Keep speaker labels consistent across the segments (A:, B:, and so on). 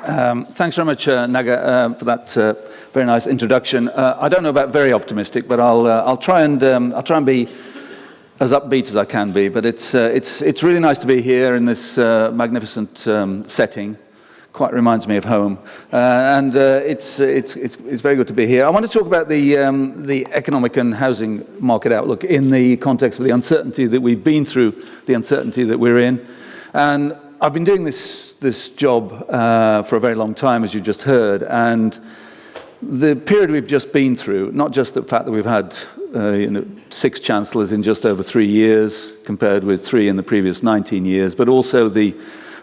A: Thanks very much, Naga, for that very nice introduction. I don't know about very optimistic, but I'll try and be as upbeat as I can be. But it's really nice to be here in this magnificent setting. Quite reminds me of home, and it's very good to be here. I want to talk about the economic and housing market outlook in the context of the uncertainty that we've been through, the uncertainty that we're in, and I've been doing this job for a very long time, as you just heard, and the period we've just been through, not just the fact that we've had 6 chancellors in just over 3 years, compared with 3 in the previous 19 years, but also the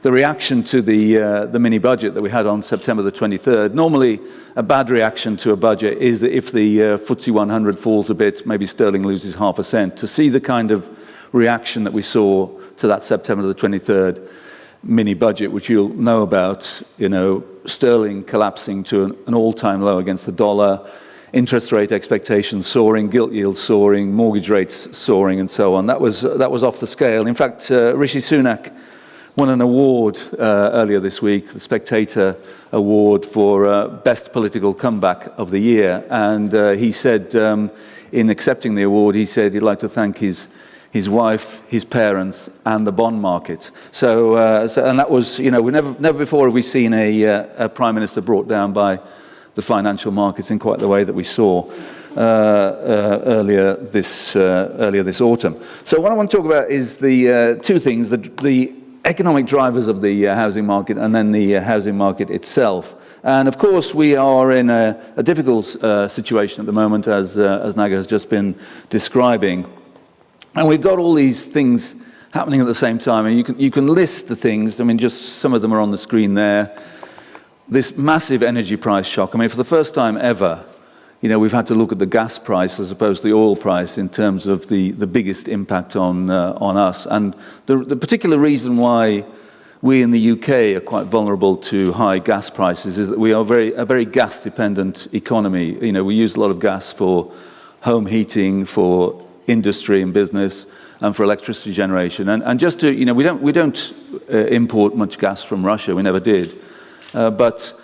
A: reaction to the mini budget that we had on September the 23rd. Normally, a bad reaction to a budget is that if the FTSE 100 falls a bit, maybe sterling loses 0.5 cent. To see the kind of reaction that we saw to that September the 23rd mini budget, which you'll know about, sterling collapsing to an all-time low against the dollar, interest rate expectations soaring, gilt yields soaring, mortgage rates soaring, and so on. That was off the scale. In fact, Rishi Sunak won an award earlier this week, the Spectator Award for Best Political Comeback of the Year. And he said, in accepting the award, he said he'd like to thank his wife, his parents, and the bond market. And that was, we never before have we seen a prime minister brought down by the financial markets in quite the way that we saw earlier this autumn. So what I want to talk about is the 2 things: the economic drivers of the housing market, and then the housing market itself. And of course, we are in a difficult situation at the moment, as Naga has just been describing. And we've got all these things happening at the same time. And you can list the things. I mean, just some of them are on the screen there. This massive energy price shock. I mean, for the first time ever, we've had to look at the gas price as opposed to the oil price in terms of the biggest impact on us. And the particular reason why we in the UK are quite vulnerable to high gas prices is that we are a very gas-dependent economy. We use a lot of gas for home heating, for industry and business, and for electricity generation. And just to, we don't import much gas from Russia. We never did. But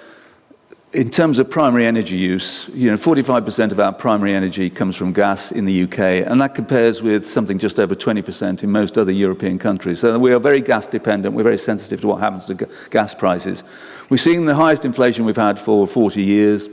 A: in terms of primary energy use, 45% of our primary energy comes from gas in the UK, and that compares with something just over 20% in most other European countries. So we are very gas dependent. We're very sensitive to what happens to gas prices. We're seeing the highest inflation we've had for 40 years,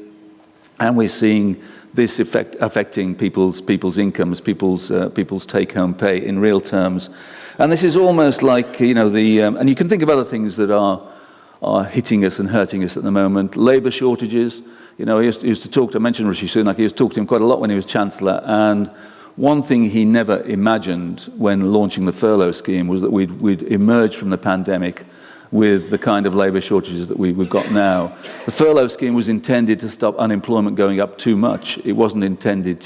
A: and we're seeing this affecting people's incomes, people's take-home pay in real terms. And this is almost like, and you can think of other things that are hitting us and hurting us at the moment. Labour shortages. I used to talk to, I mentioned Rishi Sunak, I used to talk to him quite a lot when he was Chancellor, and one thing he never imagined when launching the furlough scheme was that we'd emerge from the pandemic with the kind of labour shortages that we've got now. The furlough scheme was intended to stop unemployment going up too much. It wasn't intended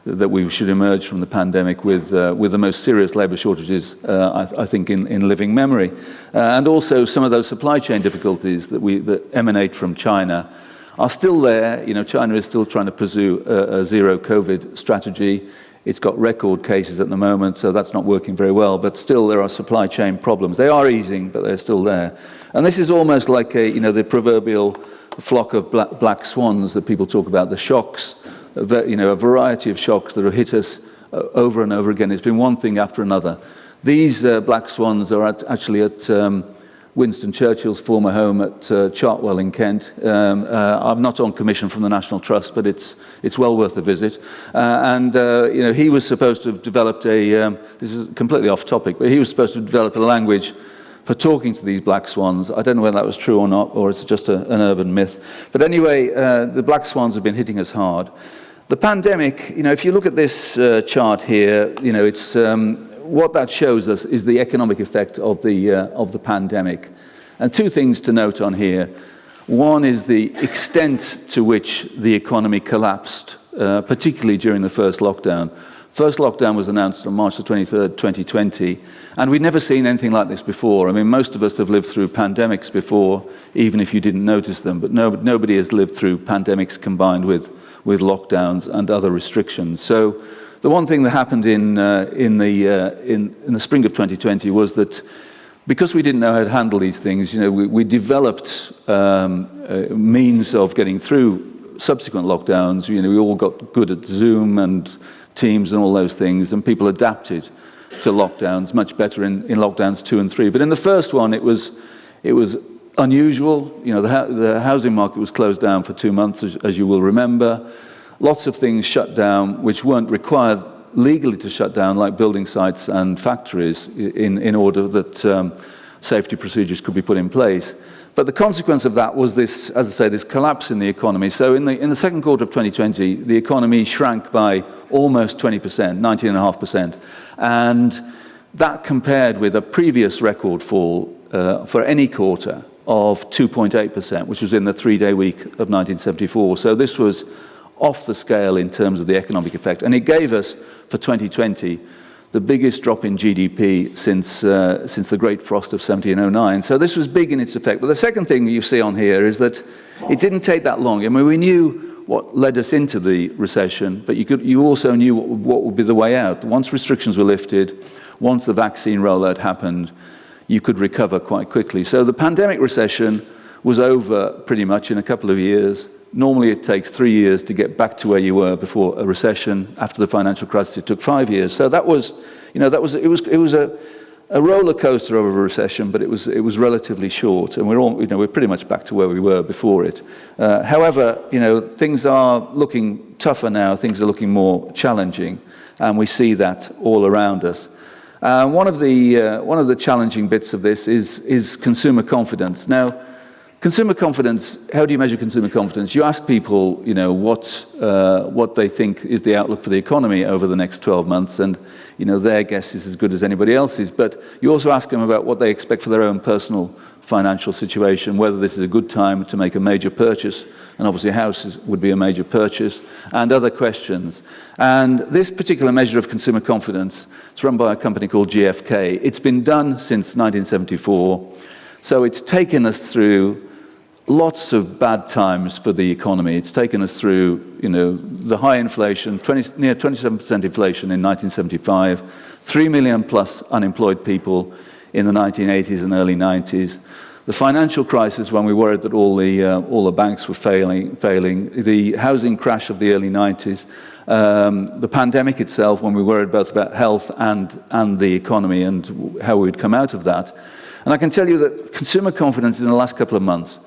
A: that we should emerge from the pandemic with the most serious labour shortages, I think, in living memory. And also some of those supply chain difficulties that emanate from China are still there. China is still trying to pursue a zero COVID strategy. It's got record cases at the moment, so that's not working very well. But still, there are supply chain problems. They are easing, but they're still there. And this is almost like the proverbial flock of black swans that people talk about, the shocks. A variety of shocks that have hit us over and over again. It's been one thing after another. These black swans are actually at Winston Churchill's former home at Chartwell in Kent. I'm not on commission from the National Trust, but it's well worth a visit. He was supposed to have developed this is completely off topic, but he was supposed to develop a language for talking to these black swans. I don't know whether that was true or not, or it's just an urban myth. But anyway, the black swans have been hitting us hard. The pandemic, if you look at this chart here, it's what that shows us is the economic effect of the pandemic. And 2 things to note on here. One is the extent to which the economy collapsed, particularly during the first lockdown. First lockdown was announced on March the 23rd, 2020, and we'd never seen anything like this before. I mean, most of us have lived through pandemics before, even if you didn't notice them, but nobody has lived through pandemics combined with lockdowns and other restrictions. So the one thing that happened in the spring of 2020 was that because we didn't know how to handle these things, we developed means of getting through subsequent lockdowns. We all got good at Zoom and Teams and all those things, and people adapted to lockdowns much better in lockdowns 2 and 3. But in the first one, it was unusual. The housing market was closed down for 2 months, as you will remember. Lots of things shut down which weren't required legally to shut down, like building sites and factories, in order that safety procedures could be put in place. But the consequence of that was this, as I say, this collapse in the economy. So in the second quarter of 2020, the economy shrank by almost 20%, 19.5%. And that compared with a previous record fall for any quarter of 2.8%, which was in the 3-day week of 1974. So this was off the scale in terms of the economic effect. And it gave us, for 2020, the biggest drop in GDP since the Great Frost of 1709. So this was big in its effect. But the second thing you see on here is that it didn't take that long. I mean, we knew what led us into the recession, but you also knew what would be the way out. Once restrictions were lifted, once the vaccine rollout happened, you could recover quite quickly. So the pandemic recession was over pretty much in a couple of years. Normally it takes 3 years to get back to where you were before a recession. After the financial crisis, it took 5 years. So it was a roller coaster of a recession, but it was relatively short, and we're pretty much back to where we were before it. However, things are looking tougher now. Things are looking more challenging, and we see that all around us. One of the challenging bits of this is consumer confidence. Now, consumer confidence, how do you measure consumer confidence? You ask people, what they think is the outlook for the economy over the next 12 months, and, their guess is as good as anybody else's. But you also ask them about what they expect for their own personal financial situation, whether this is a good time to make a major purchase, and obviously a house would be a major purchase, and other questions. And this particular measure of consumer confidence is run by a company called GfK. It's been done since 1974, so it's taken us through lots of bad times for the economy. It's taken us through, the high inflation, near 27% inflation in 1975, 3 million plus unemployed people in the 1980s and early 90s. The financial crisis, when we worried that all the banks were failing, the housing crash of the early 90s, the pandemic itself, when we worried both about health and the economy and how we would come out of that. And I can tell you that consumer confidence in the last couple of months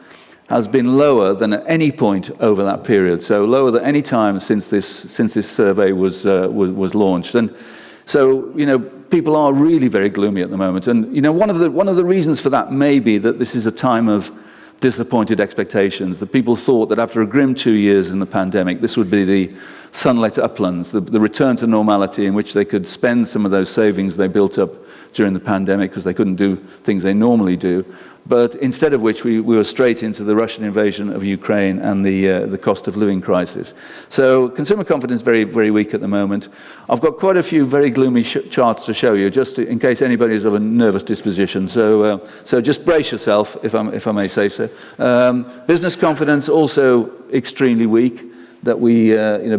A: has been lower than at any point over that period. So lower than any time since this survey was launched. And so, people are really very gloomy at the moment. And, one of the reasons for that may be that this is a time of disappointed expectations. That people thought that after a grim 2 years in the pandemic, this would be the sunlit uplands, the return to normality in which they could spend some of those savings they built up during the pandemic because they couldn't do things they normally do. But instead of which, we were straight into the Russian invasion of Ukraine and the cost of living crisis. So consumer confidence very, very weak at the moment. I've got quite a few very gloomy charts to show you, just in case anybody is of a nervous disposition. So just brace yourself, if I may say so. Business confidence also extremely weak. That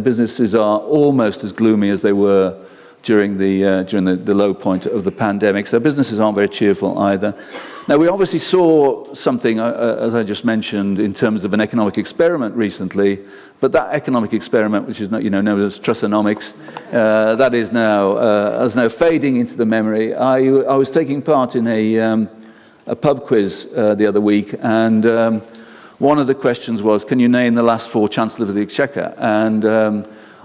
A: businesses are almost as gloomy as they were during the low point of the pandemic. So businesses aren't very cheerful either. Now, we obviously saw something, as I just mentioned, in terms of an economic experiment recently, but that economic experiment, which is known as Trussonomics, that is now fading into the memory. I was taking part in a pub quiz the other week, and one of the questions was, can you name the last 4 Chancellors of the Exchequer? And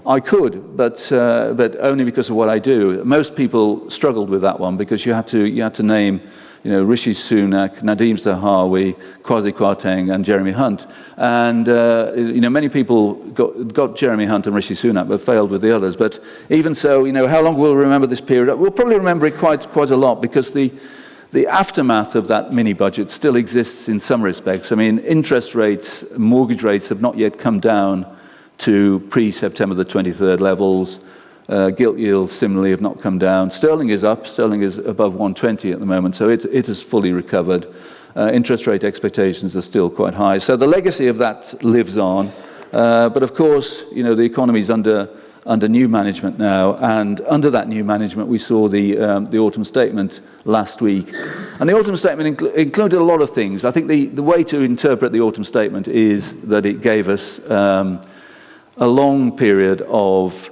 A: I could, but only because of what I do. Most people struggled with that one because you had to name, Rishi Sunak, Nadhim Zahawi, Kwasi Kwarteng, and Jeremy Hunt. And many people got Jeremy Hunt and Rishi Sunak, but failed with the others. But even so, how long we'll remember this period? We'll probably remember it quite a lot because the aftermath of that mini budget still exists in some respects. I mean, interest rates, mortgage rates have not yet come down to pre-September the 23rd levels. Gilt yields similarly have not come down. Sterling is up. Sterling is above 120 at the moment, so it has fully recovered. Interest rate expectations are still quite high. So the legacy of that lives on. But of course, the economy is under under new management now, and under that new management we saw the autumn statement last week. And the autumn statement included a lot of things. I think the way to interpret the autumn statement is that it gave us a long period of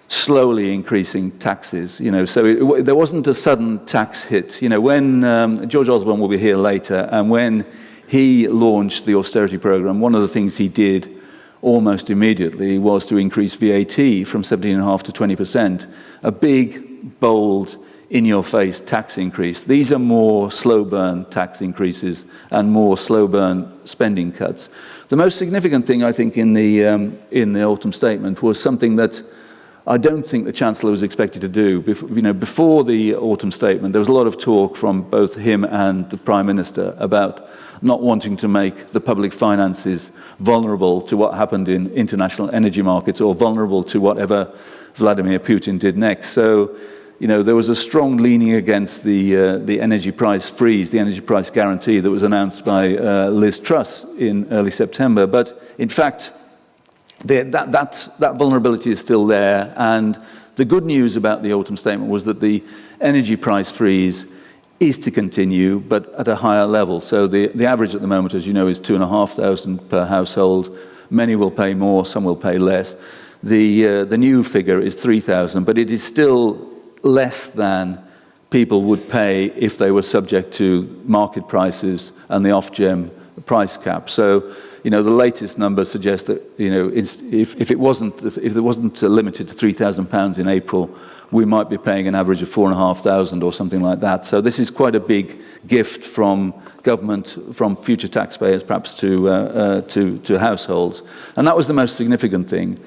A: slowly increasing taxes, so there wasn't a sudden tax hit. When George Osborne will be here later, and when he launched the austerity program, one of the things he did almost immediately was to increase VAT from 17.5% to 20%, a big, bold, in-your-face tax increase. These are more slow-burn tax increases and more slow-burn spending cuts. The most significant thing, I think, in the autumn statement was something that I don't think the Chancellor was expected to do. Before the autumn statement, there was a lot of talk from both him and the Prime Minister about not wanting to make the public finances vulnerable to what happened in international energy markets or vulnerable to whatever Vladimir Putin did next. So, there was a strong leaning against the energy price freeze, the energy price guarantee that was announced by Liz Truss in early September. But in fact, that vulnerability is still there. And the good news about the autumn statement was that the energy price freeze is to continue, but at a higher level. So the average at the moment, as you know, is $2,500 per household. Many will pay more, some will pay less. The new figure is $3,000, but it is still less than people would pay if they were subject to market prices and the Ofgem price cap. So, the latest numbers suggest that, if it wasn't limited to £3,000 in April, we might be paying an average of $4,500 or something like that. So this is quite a big gift from government, from future taxpayers, perhaps to households. And that was the most significant thing.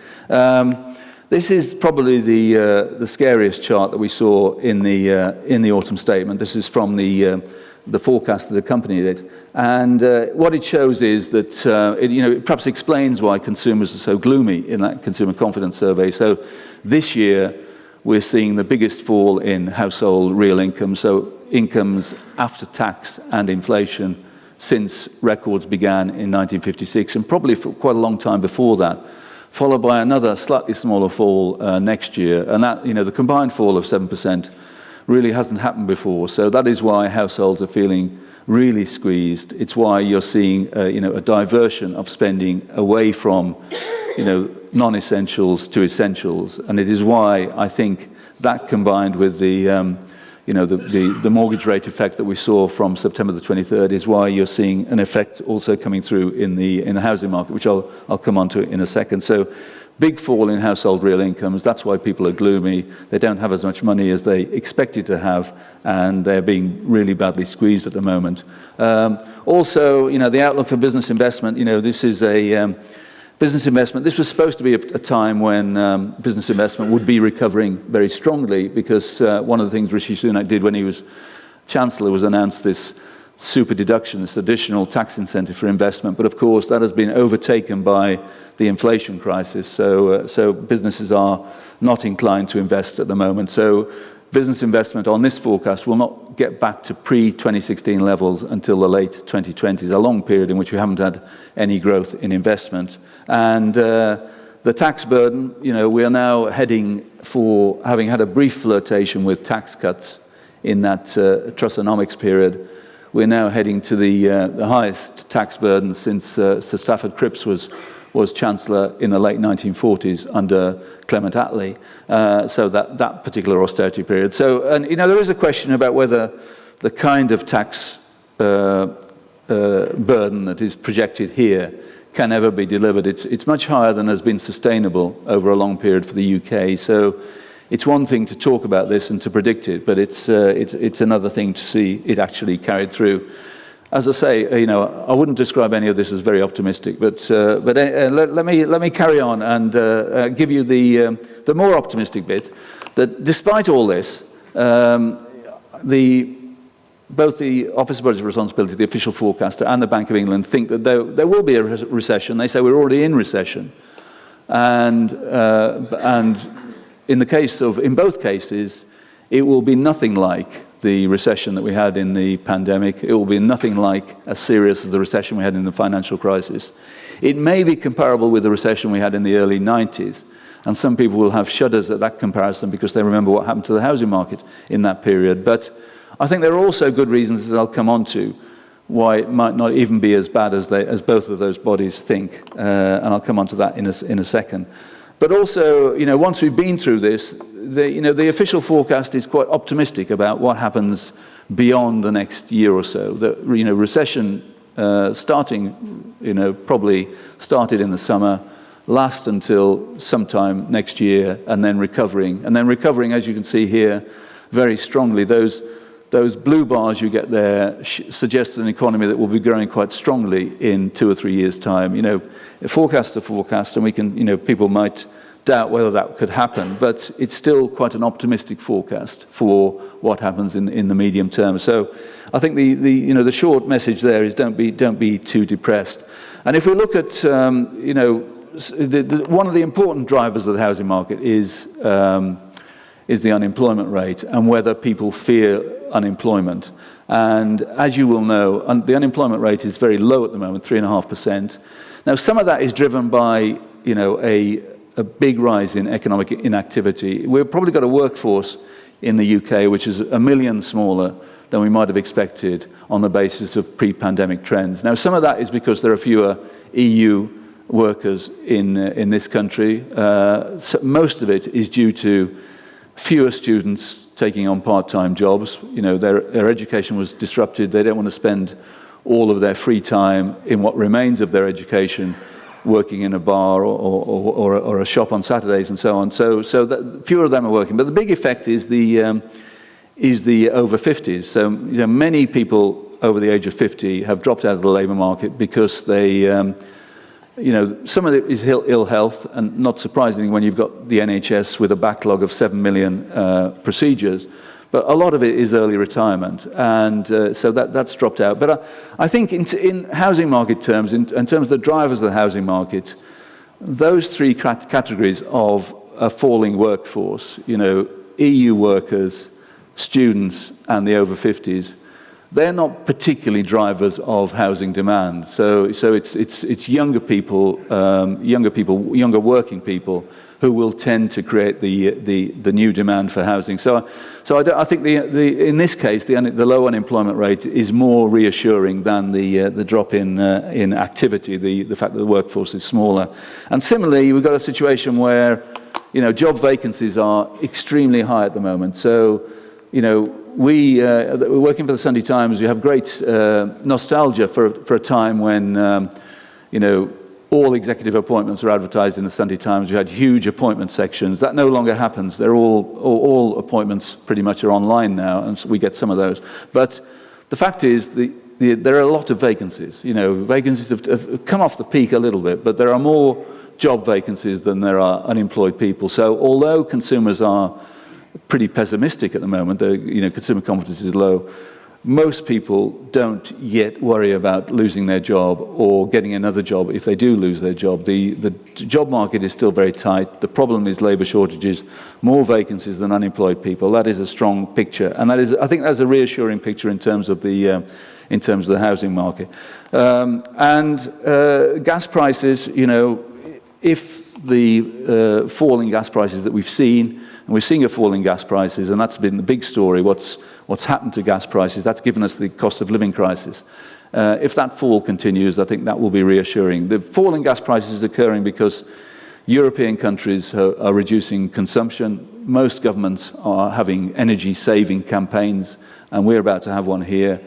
A: This is probably the scariest chart that we saw in the autumn statement. This is from the forecast that accompanied it. And what it shows is that it perhaps explains why consumers are so gloomy in that consumer confidence survey. So this year, we're seeing the biggest fall in household real income, so incomes after tax and inflation since records began in 1956, and probably for quite a long time before that, followed by another slightly smaller fall next year. And that, the combined fall of 7% really hasn't happened before. So that is why households are feeling really squeezed. It's why you're seeing a diversion of spending away from non-essentials to essentials, and it is why I think that, combined with the mortgage rate effect that we saw from September the 23rd, is why you're seeing an effect also coming through in the housing market, which I'll come on to in a second. So, big fall in household real incomes. That's why people are gloomy. They don't have as much money as they expected to have, and they're being really badly squeezed at the moment. Also, the outlook for business investment. This is a business investment. This was supposed to be a time when business investment would be recovering very strongly, because one of the things Rishi Sunak did when he was Chancellor was announce this super deduction, this additional tax incentive for investment. But of course, that has been overtaken by the inflation crisis. So businesses are not inclined to invest at the moment. So business investment on this forecast will not get back to pre-2016 levels until the late 2020s, a long period in which we haven't had any growth in investment. And the tax burden, we are now heading for, having had a brief flirtation with tax cuts in that Trussonomics period, we're now heading to the highest tax burden since Sir Stafford Cripps was Chancellor in the late 1940s under Clement Attlee, so that particular austerity period. So, and there is a question about whether the kind of tax burden that is projected here can ever be delivered. It's much higher than has been sustainable over a long period for the UK. So it's one thing to talk about this and to predict it, but it's another thing to see it actually carried through. As I say, I wouldn't describe any of this as very optimistic, but let me carry on and give you the more optimistic bit. That despite all this, both the Office of Budget Responsibility, the official forecaster, and the Bank of England think that there will be a recession. They say we're already in recession, and in both cases, it will be nothing like the recession that we had in the pandemic. It will be nothing like as serious as the recession we had in the financial crisis. It may be comparable with the recession we had in the early 90s. And some people will have shudders at that comparison because they remember what happened to the housing market in that period. But I think there are also good reasons, as I'll come on to, why it might not even be as bad as both of those bodies think. And I'll come on to that in a second. But also, once we've been through this, the official forecast is quite optimistic about what happens beyond the next year or so. The recession starting, probably started in the summer, last until sometime next year, and then recovering. And then recovering, as you can see here, very strongly. Those blue bars you get there suggest an economy that will be growing quite strongly in 2 or 3 years' time. Forecast to forecast, and we can, people might doubt whether that could happen, but it's still quite an optimistic forecast for what happens in the medium term. So I think the short message there is don't be too depressed. And if we look at one of the important drivers of the housing market is the unemployment rate and whether people fear unemployment. And as you will know, the unemployment rate is very low at the moment, 3.5%. Now, some of that is driven by a big rise in economic inactivity. We've probably got a workforce in the UK which is 1 million smaller than we might have expected on the basis of pre-pandemic trends. Now, some of that is because there are fewer EU workers in this country. So most of it is due to fewer students taking on part-time jobs. Their education was disrupted. They don't want to spend all of their free time in what remains of their education working in a bar or a shop on Saturdays and so on. So that fewer of them are working. But the big effect is the over 50s. So many people over the age of 50 have dropped out of the labour market because they, some of it is ill health, and not surprisingly when you've got the NHS with a backlog of 7 million procedures. But a lot of it is early retirement, and so that's dropped out. But I think in housing market terms, in terms of the drivers of the housing market, those three categories of a falling workforce, EU workers, students, and the over 50s, they're not particularly drivers of housing demand. So it's younger people, younger working people, who will tend to create the new demand for housing. So I think in this case the low unemployment rate is more reassuring than the drop in activity, the fact that the workforce is smaller. And similarly, we've got a situation where job vacancies are extremely high at the moment. So we're working for the Sunday Times. We have great nostalgia for a time when all executive appointments are advertised in the Sunday Times. We had huge appointment sections. That no longer happens. They're all appointments pretty much are online now, and so we get some of those. But the fact is, there are a lot of vacancies. Vacancies have come off the peak a little bit, but there are more job vacancies than there are unemployed people. So although consumers are pretty pessimistic at the moment, consumer confidence is low, most people don't yet worry about losing their job or getting another job if they do lose their job. The job market is still very tight. The problem is labour shortages, more vacancies than unemployed people. That is a strong picture, and I think that's a reassuring picture in terms of the housing market. And gas prices, if the falling gas prices that we've seen, and we're seeing a fall in gas prices, and that's been the big story. What's happened to gas prices? That's given us the cost of living crisis. If that fall continues, I think that will be reassuring. The fall in gas prices is occurring because European countries are reducing consumption. Most governments are having energy-saving campaigns, and we're about to have one here.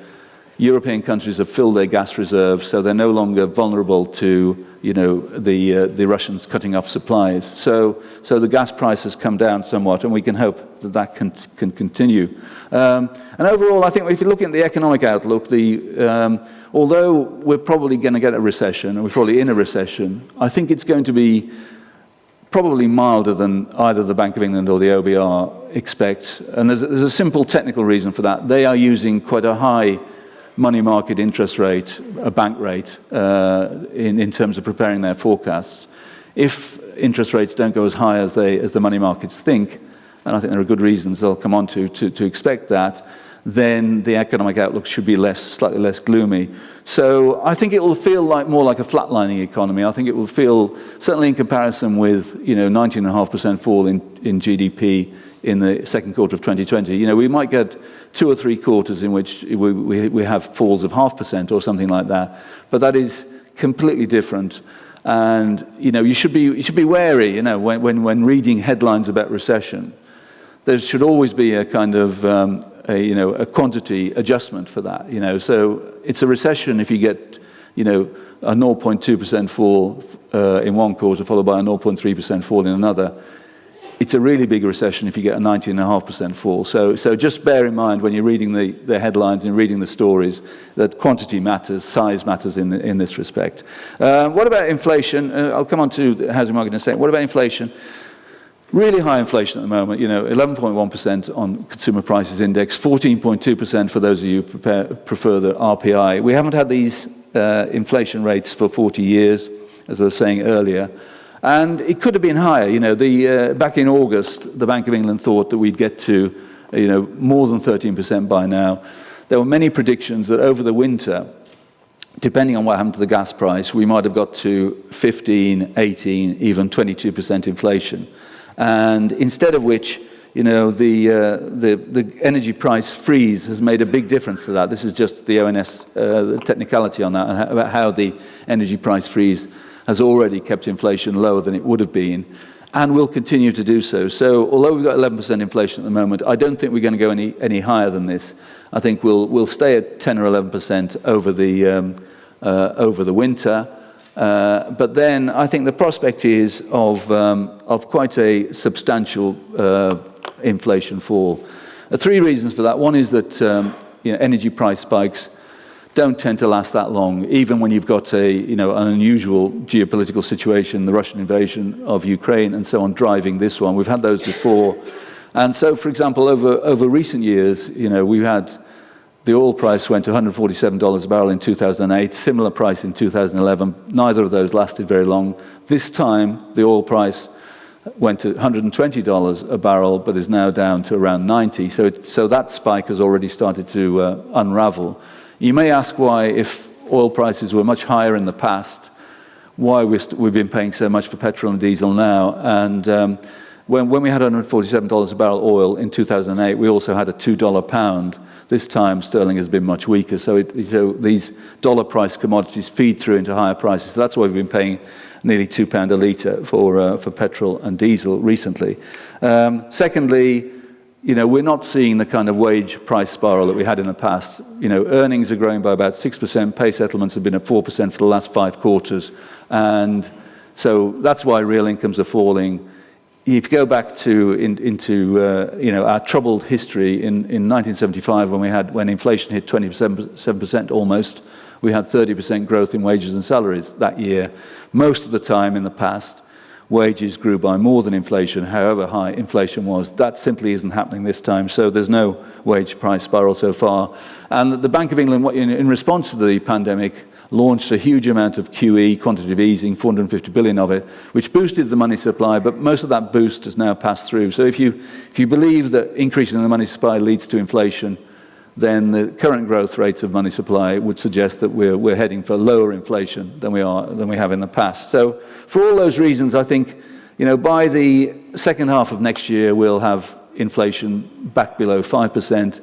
A: European countries have filled their gas reserves, so they're no longer vulnerable to the Russians cutting off supplies. So the gas prices come down somewhat, and we can hope that can continue. And overall, I think if you look at the economic outlook, although we're probably going to get a recession, and we're probably in a recession, I think it's going to be probably milder than either the Bank of England or the OBR expect. And there's a simple technical reason for that. They are using quite a high money market interest rate, a bank rate, in terms of preparing their forecasts. If interest rates don't go as high as the money markets think, and I think there are good reasons they'll come on to expect that, then the economic outlook should be slightly less gloomy. So I think it will feel more like a flatlining economy. I think it will feel, certainly in comparison with 19.5% fall in GDP in the second quarter of 2020. We might get 2 or 3 quarters in which we have falls of 0.5% or something like that, but that is completely different. And you should be wary. When reading headlines about recession, there should always be a kind of a quantity adjustment for that. So it's a recession if you get a 0.2% fall in one quarter followed by a 0.3% fall in another. It's a really big recession if you get a 19.5% fall. So just bear in mind when you're reading the headlines and reading the stories that quantity matters, size matters in this respect. What about inflation? I'll come on to the housing market in a second. What about inflation? Really high inflation at the moment, 11.1% on consumer prices index, 14.2% for those of you who prefer the RPI. We haven't had these inflation rates for 40 years, as I was saying earlier. And it could have been higher. Back in August, the Bank of England thought that we'd get to, more than 13% by now. There were many predictions that over the winter, depending on what happened to the gas price, we might have got to 15, 18, even 22% inflation. And instead of which, the energy price freeze has made a big difference to that. This is just the ONS the technicality on that, and about how the energy price freeze has already kept inflation lower than it would have been, and will continue to do so. So although we've got 11% inflation at the moment, I don't think we're going to go any higher than this. I think we'll stay at 10 or 11% over the winter. But then I think the prospect is of quite a substantial inflation fall. 3 reasons for that. One is that energy price spikes don't tend to last that long, even when you've got an unusual geopolitical situation, the Russian invasion of Ukraine and so on, driving this one. We've had those before. And so, for example, over recent years, we've had the oil price went to $147 a barrel in 2008, similar price in 2011. Neither of those lasted very long. This time, the oil price went to $120 a barrel, but is now down to around 90. So that spike has already started to unravel. You may ask why, if oil prices were much higher in the past, why we've been paying so much for petrol and diesel now. And when we had $147 a barrel oil in 2008, we also had a $2 pound. This time, sterling has been much weaker. So these dollar price commodities feed through into higher prices. So that's why we've been paying nearly £2 a litre for petrol and diesel recently. Secondly, we're not seeing the kind of wage price spiral that we had in the past. Earnings are growing by about 6%. Pay settlements have been at 4% for the last 5 quarters. And so that's why real incomes are falling. If you go back into our troubled history in 1975, when inflation hit 27% almost, we had 30% growth in wages and salaries that year. Most of the time in the past, wages grew by more than inflation, however high inflation was. That simply isn't happening this time, so there's no wage price spiral so far. And the Bank of England, in response to the pandemic, launched a huge amount of QE, quantitative easing, 450 billion of it, which boosted the money supply, but most of that boost has now passed through. So if you believe that increasing the money supply leads to inflation, then the current growth rates of money supply would suggest that we're heading for lower inflation than we have in the past. So for all those reasons, I think by the second half of next year we'll have inflation back below 5%.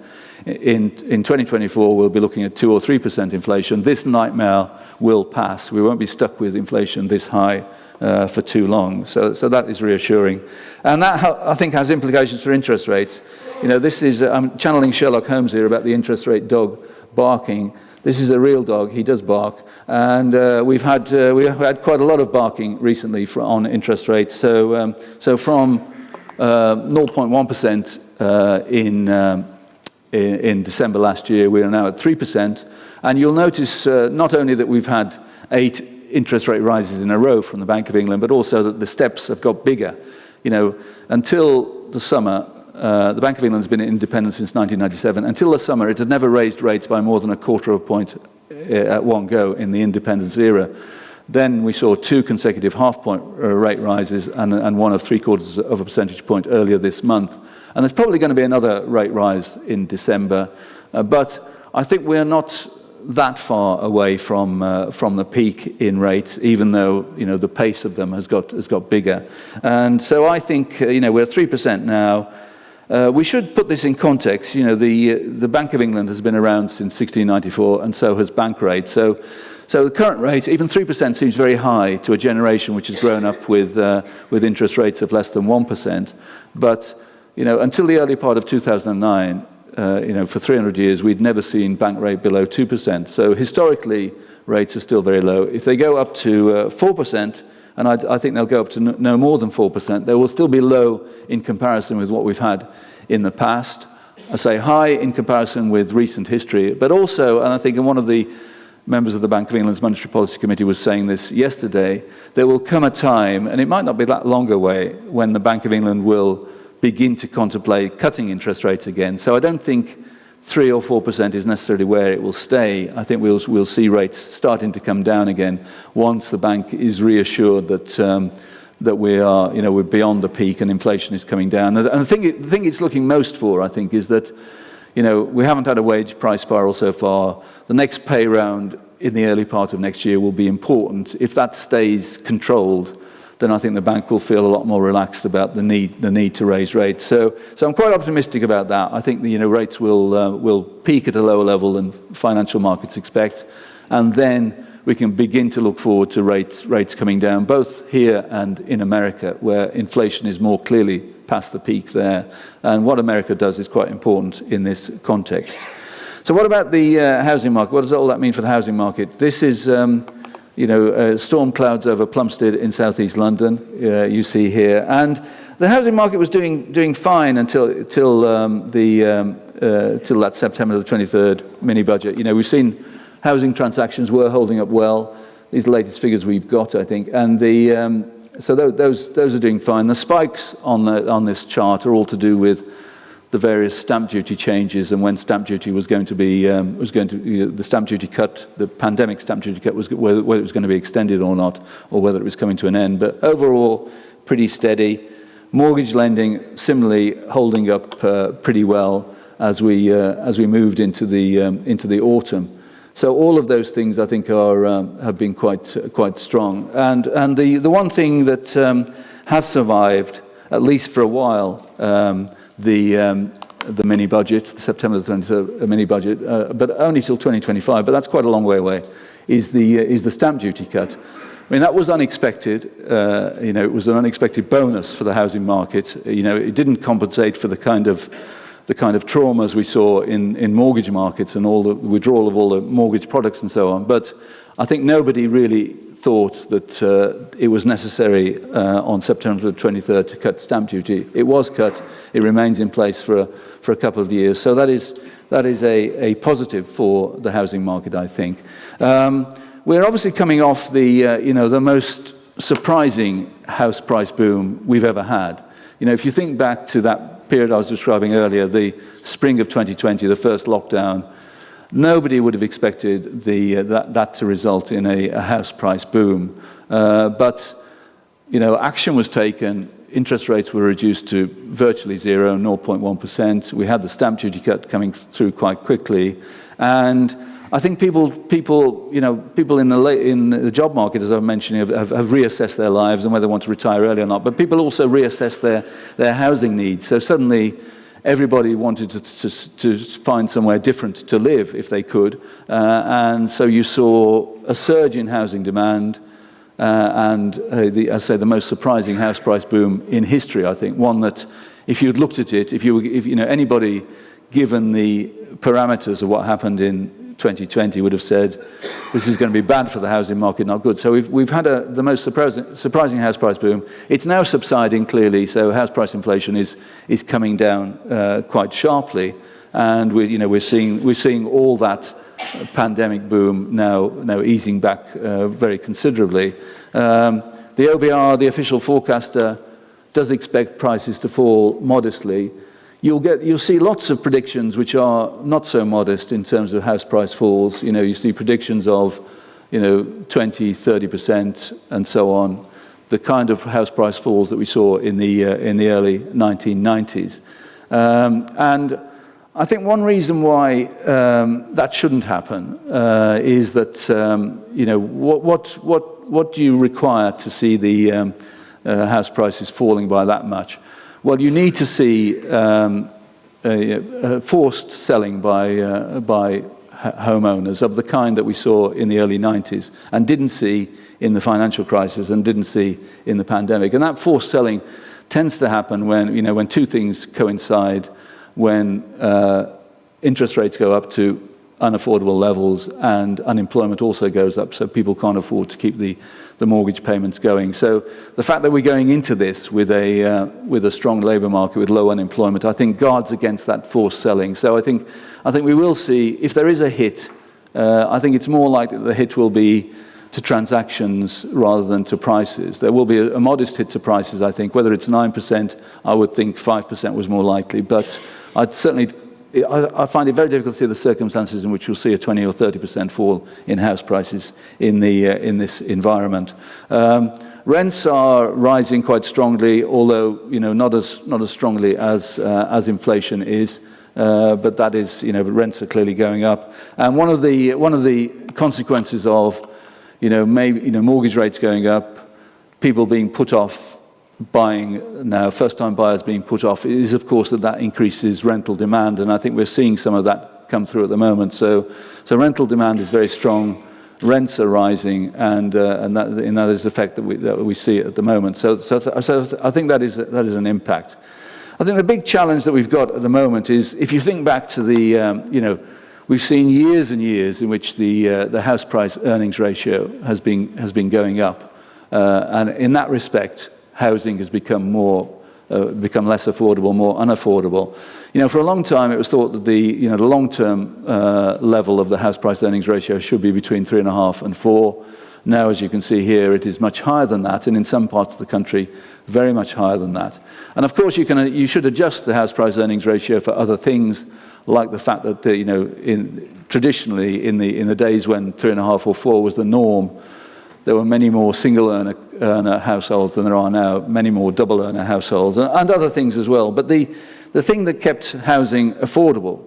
A: In 2024 we'll be looking at 2 or 3% inflation. This nightmare will pass. We won't be stuck with inflation this high for too long. So that is reassuring, and that I think has implications for interest rates. This is, I'm channeling Sherlock Holmes here about the interest rate dog barking. This is a real dog, he does bark. And we have had quite a lot of barking recently on interest rates. So from 0.1% in December last year, we are now at 3%. And you'll notice not only that we've had 8 interest rate rises in a row from the Bank of England, but also that the steps have got bigger. Until the summer, the Bank of England has been independent since 1997. Until the summer, it had never raised rates by more than 0.25 point at one go in the independence era. Then we saw 2 consecutive half-point rate rises and one of 3/4 of a percentage point earlier this month. And there's probably going to be another rate rise in December. But I think we're not that far away from the peak in rates, even though the pace of them has got bigger. And so I think we're at 3% now. We should put this in context. The Bank of England has been around since 1694, and so has bank rates. So the current rate, even 3%, seems very high to a generation which has grown up with interest rates of less than 1%. But until the early part of 2009, for 300 years, we'd never seen bank rate below 2%. So historically, rates are still very low. If they go up to 4%, and I think they'll go up to no more than 4%, they will still be low in comparison with what we've had in the past. I say high in comparison with recent history, but also, and I think one of the members of the Bank of England's Monetary Policy Committee was saying this yesterday, there will come a time, and it might not be that long away, when the Bank of England will begin to contemplate cutting interest rates again. So I don't think 3 or 4% is necessarily where it will stay. I think we'll see rates starting to come down again once the bank is reassured that we're beyond the peak and inflation is coming down. And the thing it's looking most for, I think, is that we haven't had a wage price spiral so far. The next pay round in the early part of next year will be important. If that stays controlled, then I think the bank will feel a lot more relaxed about the need to raise rates. So I'm quite optimistic about that. I think rates will peak at a lower level than financial markets expect, and then we can begin to look forward to rates coming down, both here and in America, where inflation is more clearly past the peak there. And what America does is quite important in this context. So what about the housing market? What does all that mean for the housing market? This is storm clouds over Plumstead in southeast London, you see here. And the housing market was doing fine until that September the 23rd mini-budget. We've seen housing transactions were holding up well. These are the latest figures we've got, I think. And so those are doing fine. The spikes on this chart are all to do with the various stamp duty changes and when stamp duty was going to be the stamp duty cut, the pandemic stamp duty cut, whether it was going to be extended or not, or whether it was coming to an end. But overall, pretty steady. Mortgage lending similarly holding up pretty well as we moved into the autumn. So all of those things I think have been quite strong. And the one thing that has survived, at least for a while, the mini budget, the September the 23rd mini budget, but only till 2025. But that's quite a long way away. Is the stamp duty cut? I mean, that was unexpected. It was an unexpected bonus for the housing market. It didn't compensate for the kind of traumas we saw in mortgage markets and all the withdrawal of all the mortgage products and so on. But I think nobody really thought that it was necessary on September the 23rd to cut stamp duty. It was cut. It remains in place for a couple of years. So that is a positive for the housing market, I think. We're obviously coming off the most surprising house price boom we've ever had. If you think back to that period I was describing earlier, the spring of 2020, the first lockdown, nobody would have expected that to result in a house price boom. But action was taken. Interest rates were reduced to virtually zero, 0.1%. We had the stamp duty cut coming through quite quickly, and I think people in the job market, as I've mentioned, have reassessed their lives and whether they want to retire early or not. But people also reassess their housing needs. So suddenly, everybody wanted to find somewhere different to live if they could, and so you saw a surge in housing demand. And I say the most surprising house price boom in history, I think. One that, if you'd looked at it, if anybody given the parameters of what happened in 2020 would have said, this is going to be bad for the housing market, not good. So we've had the most surprising house price boom. It's now subsiding clearly, so house price inflation is coming down quite sharply, and we're seeing all that pandemic boom now easing back very considerably. The OBR, the official forecaster, does expect prices to fall modestly. You'll see lots of predictions which are not so modest in terms of house price falls. You see predictions of 20, 30%, and so on, the kind of house price falls that we saw in the early 1990s. And I think one reason why that shouldn't happen is that what do you require to see the house prices falling by that much? Well, you need to see forced selling by homeowners of the kind that we saw in the early 90s and didn't see in the financial crisis and didn't see in the pandemic. And that forced selling tends to happen when two things coincide: when interest rates go up to unaffordable levels and unemployment also goes up, so people can't afford to keep the mortgage payments going. So the fact that we're going into this with a strong labour market with low unemployment, I think guards against that forced selling. So I think we will see, if there is a hit, I think it's more likely that the hit will be to transactions rather than to prices. There will be a modest hit to prices, I think. Whether it's 9%, I would think 5% was more likely. But I find it very difficult to see the circumstances in which you'll see a 20 or 30% fall in house prices in this environment. Rents are rising quite strongly, although not as strongly as inflation is. But that is, rents are clearly going up. And one of the consequences of mortgage rates going up, people being put off buying now, first-time buyers being put off, is of course that increases rental demand, and I think we're seeing some of that come through at the moment. So rental demand is very strong, rents are rising, and that is the effect that we see at the moment. So I think that is an impact. I think the big challenge that we've got at the moment is, if you think back to we've seen years and years in which the house price earnings ratio has been going up, and in that respect, housing has become less affordable, more unaffordable. For a long time, it was thought that the long-term level of the house price earnings ratio should be between 3.5 and 4. Now, as you can see here, it is much higher than that, and in some parts of the country, very much higher than that. And of course, you should adjust the house price earnings ratio for other things, like the fact that traditionally in the days when 3.5 or 4 was the norm, there were many more single earner households than there are now, many more double earner households, and other things as well. But the thing that kept housing affordable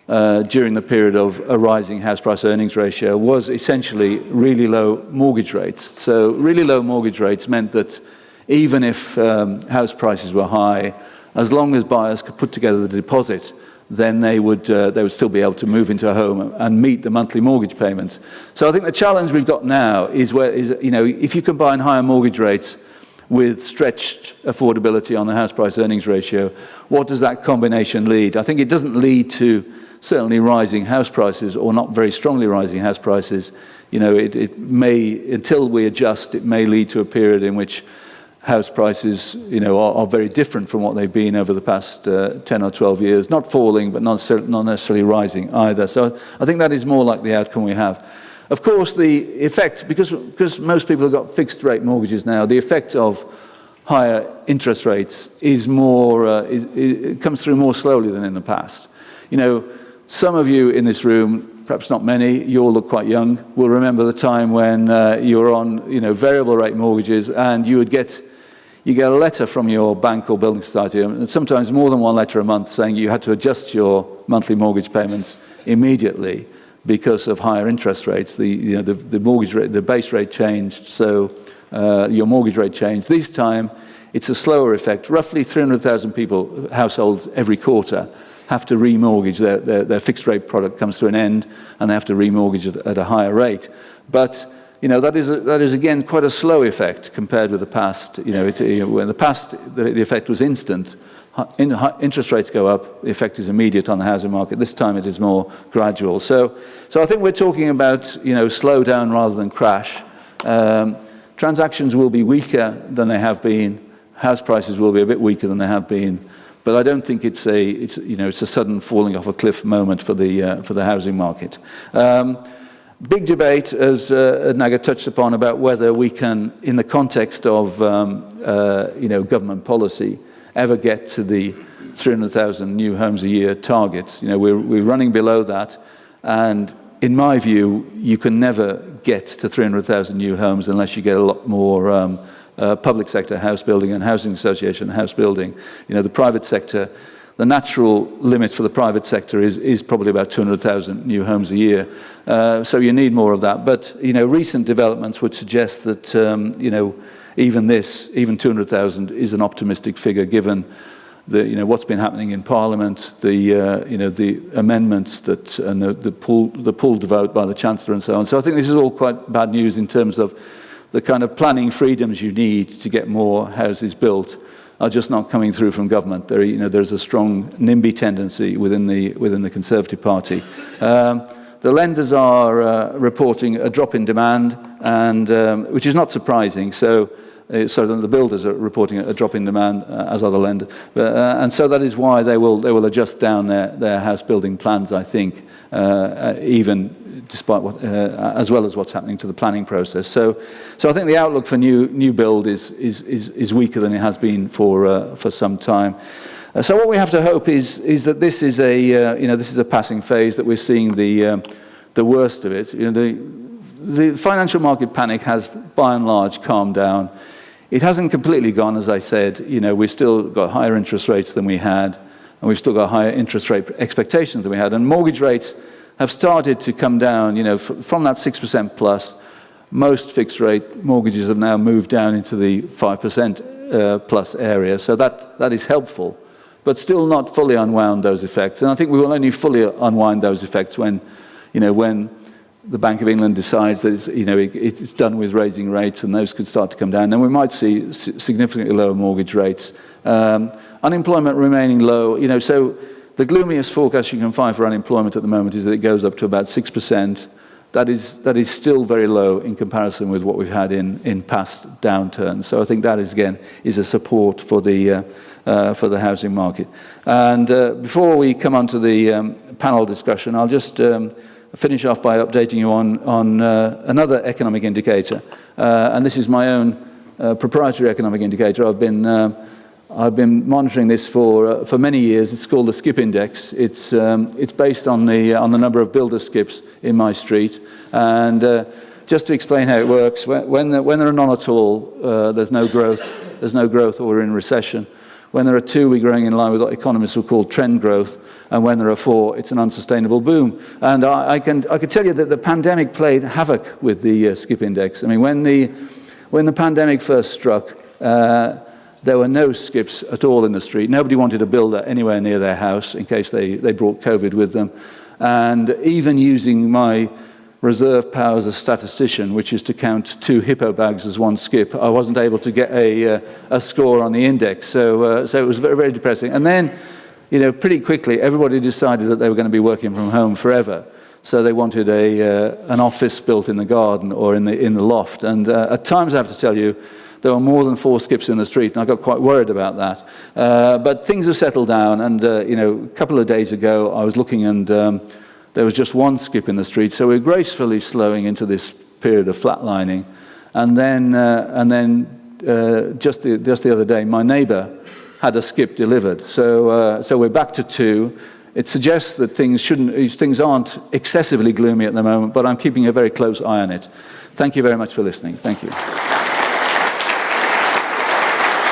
A: during the period of a rising house price earnings ratio was essentially really low mortgage rates. So really low mortgage rates meant that even if house prices were high, as long as buyers could put together the deposit, then they would still be able to move into a home and meet the monthly mortgage payments. So I think the challenge we've got now is if you combine higher mortgage rates with stretched affordability on the house price earnings ratio, what does that combination lead? I think it doesn't lead to certainly rising house prices, or not very strongly rising house prices. It may, until we adjust, it may lead to a period in which house prices, are very different from what they've been over the past 10 or 12 years, not falling, but not necessarily rising either. So I think that is more like the outcome we have. Of course, the effect, because most people have got fixed rate mortgages now, the effect of higher interest rates is it comes through more slowly than in the past. Some of you in this room, perhaps not many, you all look quite young, will remember the time when you were on variable rate mortgages, and you get a letter from your bank or building society, and sometimes more than one letter a month, saying you had to adjust your monthly mortgage payments immediately because of higher interest rates. The mortgage rate, the base rate changed, so your mortgage rate changed. This time, it's a slower effect. Roughly 300,000 households every quarter have to remortgage. Their fixed rate product comes to an end, and they have to remortgage it at a higher rate. But that is again quite a slow effect compared with the past. When the past the effect was instant. Interest rates go up, the effect is immediate on the housing market. This time it is more gradual. So I think we're talking about slow down rather than crash. Transactions will be weaker than they have been. House prices will be a bit weaker than they have been. But I don't think it's a sudden falling off a cliff moment for the housing market. Big debate, as Naga touched upon, about whether we can, in the context of government policy, ever get to the 300,000 new homes a year target. We're running below that, and in my view, you can never get to 300,000 new homes unless you get a lot more public sector house building and housing association house building. You know, the private sector, the natural limit for the private sector is probably about 200,000 new homes a year. So you need more of that. But, you know, recent developments would suggest that, you know, even 200,000 is an optimistic figure given the, you know, what's been happening in Parliament, the, you know, the amendments that, and the pooled vote by the Chancellor and so on. So I think this is all quite bad news in terms of the kind of planning freedoms you need to get more houses built are just not coming through from government. There, you know, there's a strong NIMBY tendency within the Conservative Party. The lenders are reporting a drop in demand, and which is not surprising. So the builders are reporting a drop in demand, as are the lenders, and so that is why they will adjust down their house building plans. I think, even despite what, as well as what's happening to the planning process. So I think the outlook for new build is weaker than it has been for some time. So what we have to hope is that this is a passing phase, that we're seeing the worst of it. You know, the financial market panic has by and large calmed down. It hasn't completely gone, as I said. You know, we've still got higher interest rates than we had, and we've still got higher interest rate expectations than we had, and mortgage rates have started to come down, you know, from that 6% plus. Most fixed rate mortgages have now moved down into the 5% plus area, so that is helpful, but still not fully unwound those effects. And I think we will only fully unwind those effects when, you know, when the Bank of England decides that it's done with raising rates, and those could start to come down. Then we might see significantly lower mortgage rates. Unemployment remaining low, you know, so the gloomiest forecast you can find for unemployment at the moment is that it goes up to about 6%. That is still very low in comparison with what we've had in past downturns. So I think that is a support for the housing market. And before we come on to the panel discussion, I'll just finish off by updating you on another economic indicator, and this is my own proprietary economic indicator. I've been monitoring this for many years. It's called the skip index. It's based on the number of builder skips in my street. And just to explain how it works, when there are none at all, there's no growth. There's no growth, or we're in recession. When there are two, we're growing in line with what economists will call trend growth. And when there are four, it's an unsustainable boom. And I can tell you that the pandemic played havoc with the skip index. I mean, when the pandemic first struck, there were no skips at all in the street. Nobody wanted a builder anywhere near their house in case they brought COVID with them. And even using my reserve power as a statistician, which is to count 2 hippo bags as one skip, I wasn't able to get a score on the index. So it was very, very depressing. And then, you know, pretty quickly, everybody decided that they were going to be working from home forever. So they wanted an office built in the garden or in the loft. And at times, I have to tell you, there were more than 4 skips in the street, and I got quite worried about that. But things have settled down, and you know, a couple of days ago, I was looking, and there was just 1 skip in the street. So we're gracefully slowing into this period of flatlining. And then just the other day, my neighbour had a skip delivered. So we're back to 2. It suggests that things aren't excessively gloomy at the moment, but I'm keeping a very close eye on it. Thank you very much for listening. Thank you.